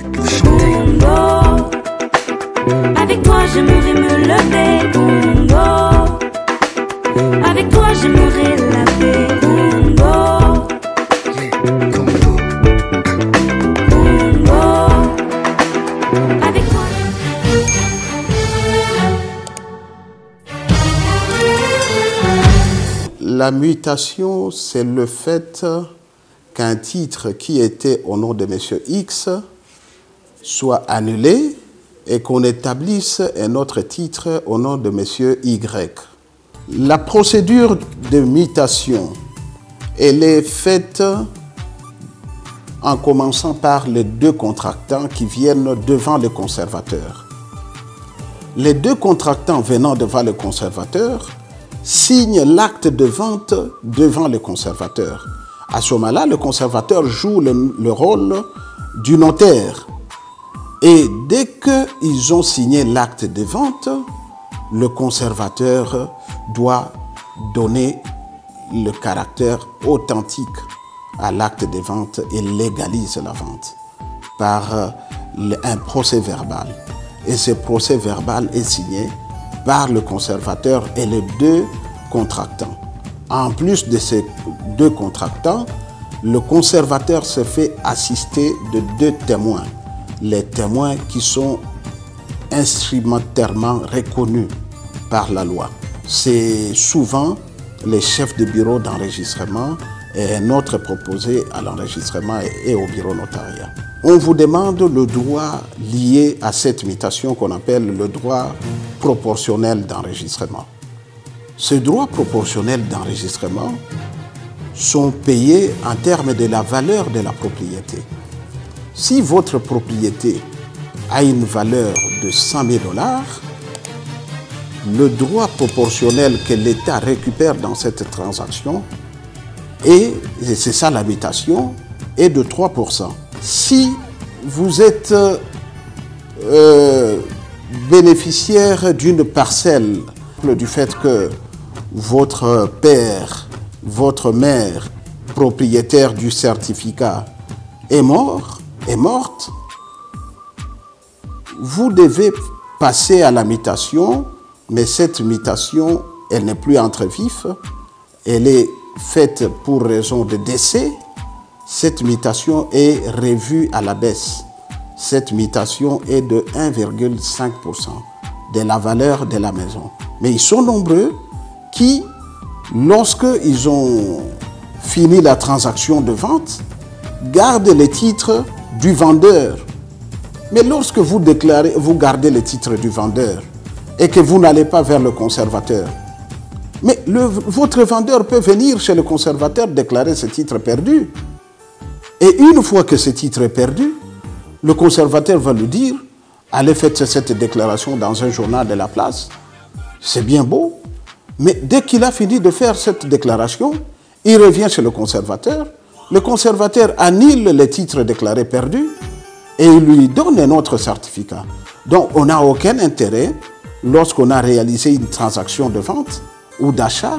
Congo, avec toi j'aimerais me lever. Congo, avec toi j'aimerais la paix. Congo, Congo, avec toi. La mutation, c'est le fait qu'un titre qui était au nom de M. X soit annulé et qu'on établisse un autre titre au nom de M. Y. La procédure de mutation, elle est faite en commençant par les deux contractants qui viennent devant le conservateur. Les deux contractants venant devant le conservateur signent l'acte de vente devant le conservateur. À ce moment-là, le conservateur joue le rôle du notaire. Et dès qu'ils ont signé l'acte de vente, le conservateur doit donner le caractère authentique à l'acte de vente et légalise la vente par un procès verbal. Et ce procès verbal est signé par le conservateur et les deux contractants. En plus de ces deux contractants, le conservateur se fait assister de deux témoins. Les témoins qui sont instrumentairement reconnus par la loi. C'est souvent les chefs de bureau d'enregistrement et un autre proposé à l'enregistrement et au bureau notarial. On vous demande le droit lié à cette mutation qu'on appelle le droit proportionnel d'enregistrement. Ce droit proportionnel d'enregistrement sont payés en termes de la valeur de la propriété. Si votre propriété a une valeur de 100 000 $, le droit proportionnel que l'État récupère dans cette transaction, et c'est ça la mutation, est de 3%. Si vous êtes bénéficiaire d'une parcelle, du fait que votre père, votre mère, propriétaire du certificat, est mort, est morte, vous devez passer à la mutation, mais cette mutation, elle n'est plus entre vifs, elle est faite pour raison de décès. Cette mutation est revue à la baisse. Cette mutation est de 1,5% de la valeur de la maison. Mais ils sont nombreux qui, lorsqu'ils ont fini la transaction de vente, gardent les titres du vendeur. Mais lorsque vous gardez les titres du vendeur et que vous n'allez pas vers le conservateur, mais votre vendeur peut venir chez le conservateur déclarer ce titre perdu. Et une fois que ce titre est perdu, le conservateur va lui dire « Allez faire cette déclaration dans un journal de la place ». C'est bien beau, mais dès qu'il a fini de faire cette déclaration, il revient chez le conservateur annule les titres déclarés perdus et il lui donne un autre certificat. Donc on n'a aucun intérêt, lorsqu'on a réalisé une transaction de vente ou d'achat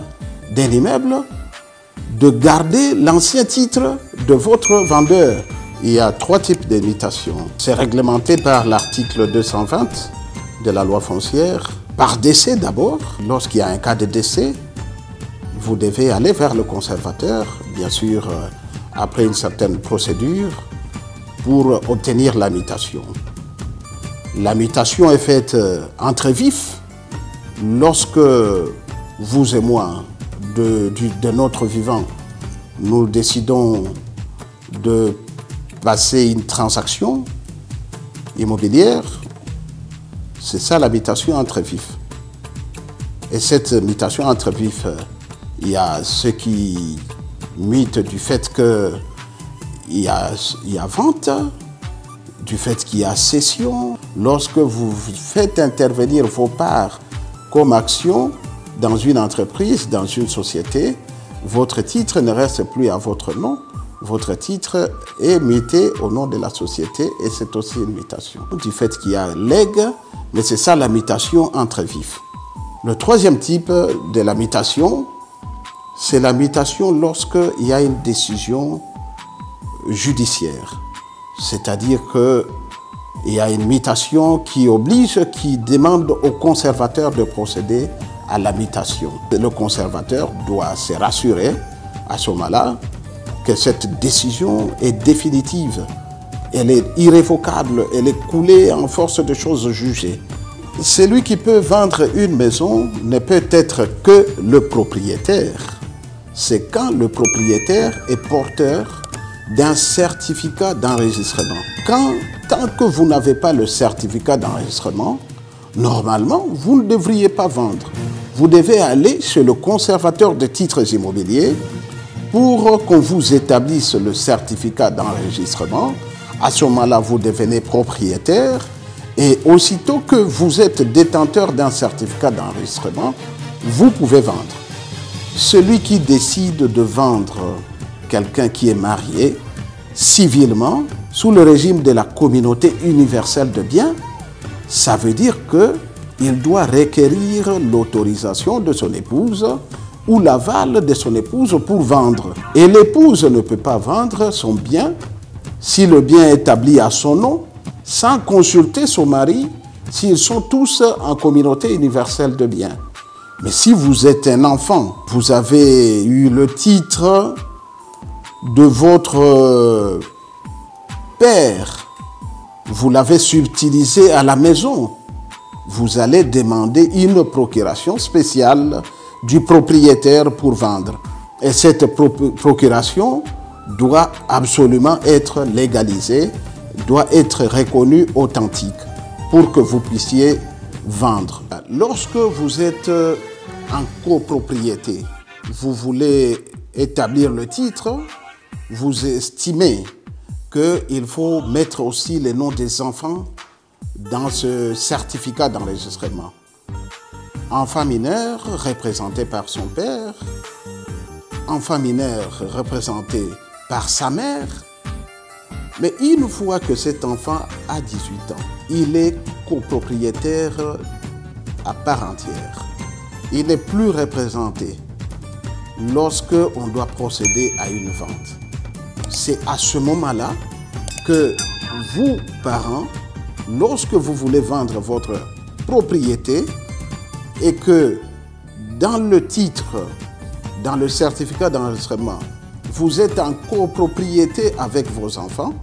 d'un immeuble, de garder l'ancien titre de votre vendeur. Il y a 3 types de mutation. C'est réglementé par l'article 220 de la loi foncière. Par décès d'abord. Lorsqu'il y a un cas de décès, vous devez aller vers le conservateur, bien sûr, après une certaine procédure, pour obtenir la mutation. La mutation est faite entre vifs lorsque vous et moi, de notre vivant, nous décidons de passer une transaction immobilière. C'est ça la mutation entre vifs. Et cette mutation entre vifs, il y a ceux qui mutent du fait qu'il y a vente, du fait qu'il y a cession. Lorsque vous faites intervenir vos parts comme actions dans une entreprise, dans une société, votre titre ne reste plus à votre nom. Votre titre est muté au nom de la société et c'est aussi une mutation. Du fait qu'il y a legs, mais c'est ça la mutation entre vifs. Le troisième type de la mutation, c'est la mutation lorsqu'il y a une décision judiciaire. C'est-à-dire que Il y a une mutation qui oblige, qui demande au conservateur de procéder à la mutation. Le conservateur doit se rassurer à ce moment-là que cette décision est définitive, elle est irrévocable, elle est coulée en force de choses jugées. Celui qui peut vendre une maison ne peut être que le propriétaire. C'est quand le propriétaire est porteur d'un certificat d'enregistrement. Tant que vous n'avez pas le certificat d'enregistrement, normalement, vous ne devriez pas vendre. Vous devez aller chez le conservateur de titres immobiliers pour qu'on vous établisse le certificat d'enregistrement. À ce moment-là, vous devenez propriétaire et aussitôt que vous êtes détenteur d'un certificat d'enregistrement, vous pouvez vendre. Celui qui décide de vendre quelqu'un qui est marié civilement sous le régime de la communauté universelle de biens, ça veut dire qu'il doit requérir l'autorisation de son épouse ou l'aval de son épouse pour vendre. Et l'épouse ne peut pas vendre son bien si le bien est établi à son nom sans consulter son mari s'ils sont tous en communauté universelle de biens. Mais si vous êtes un enfant, vous avez eu le titre de votre père, vous l'avez subtilisé à la maison, vous allez demander une procuration spéciale du propriétaire pour vendre. Et cette procuration doit absolument être légalisée, doit être reconnue authentique pour que vous puissiez vendre. Lorsque vous êtes en copropriété, vous voulez établir le titre, vous estimez qu'il faut mettre aussi les noms des enfants dans ce certificat d'enregistrement. Enfant mineur représenté par son père, enfant mineur représenté par sa mère. Mais une fois que cet enfant a 18 ans, il est copropriétaire à part entière. Il n'est plus représenté lorsque on doit procéder à une vente. C'est à ce moment-là que vous, parents, lorsque vous voulez vendre votre propriété et que dans le titre, dans le certificat d'enregistrement, vous êtes en copropriété avec vos enfants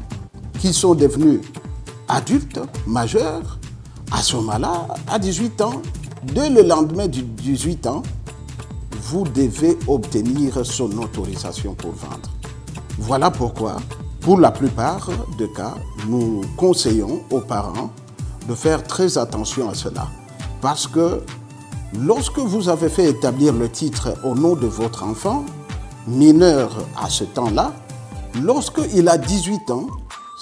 qui sont devenus adultes, majeurs, à ce moment-là, à 18 ans, dès le lendemain du 18 ans, vous devez obtenir son autorisation pour vendre. Voilà pourquoi, pour la plupart des cas, nous conseillons aux parents de faire très attention à cela. Parce que lorsque vous avez fait établir le titre au nom de votre enfant, mineur à ce temps-là, lorsqu'il a 18 ans,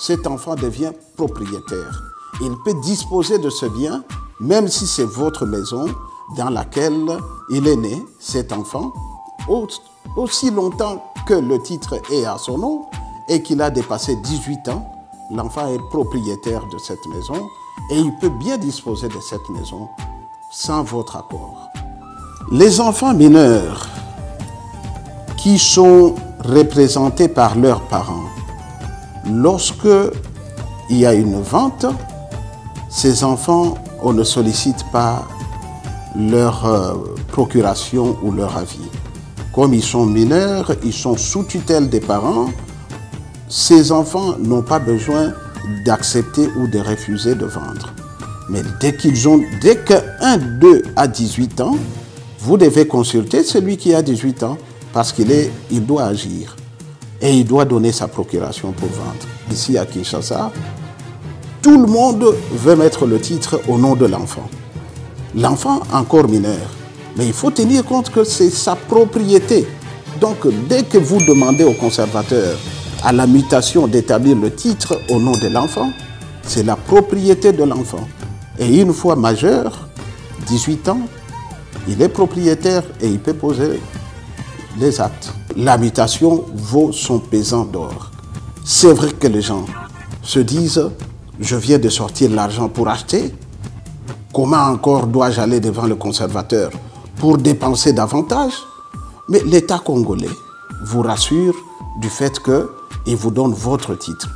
cet enfant devient propriétaire. Il peut disposer de ce bien, même si c'est votre maison dans laquelle il est né, cet enfant, aussi longtemps que le titre est à son nom et qu'il a dépassé 18 ans, l'enfant est propriétaire de cette maison et il peut bien disposer de cette maison sans votre accord. Les enfants mineurs qui sont représentés par leurs parents, lorsque il y a une vente, ces enfants, on ne sollicite pas leur procuration ou leur avis. Comme ils sont mineurs, ils sont sous tutelle des parents, ces enfants n'ont pas besoin d'accepter ou de refuser de vendre. Mais dès qu'un d'eux a 18 ans, vous devez consulter celui qui a 18 ans parce qu'il doit agir et il doit donner sa procuration pour vendre. Ici à Kinshasa, tout le monde veut mettre le titre au nom de l'enfant. L'enfant encore mineur, mais il faut tenir compte que c'est sa propriété. Donc dès que vous demandez au conservateur à la mutation d'établir le titre au nom de l'enfant, c'est la propriété de l'enfant. Et une fois majeur, 18 ans, il est propriétaire et il peut poser les actes. La mutation vaut son pesant d'or. C'est vrai que les gens se disent « Je viens de sortir l'argent pour acheter. Comment encore dois-je aller devant le conservateur pour dépenser davantage ?» Mais l'État congolais vous rassure du fait qu'il vous donne votre titre.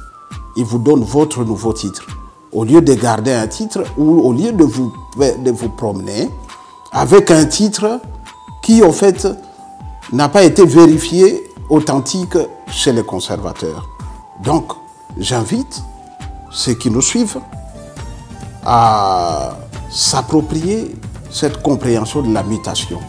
Il vous donne votre nouveau titre. au lieu de garder un titre ou au lieu de vous promener avec un titre qui, en fait, n'a pas été vérifié authentique chez les conservateurs. Donc, j'invite ceux qui nous suivent à s'approprier cette compréhension de la mutation.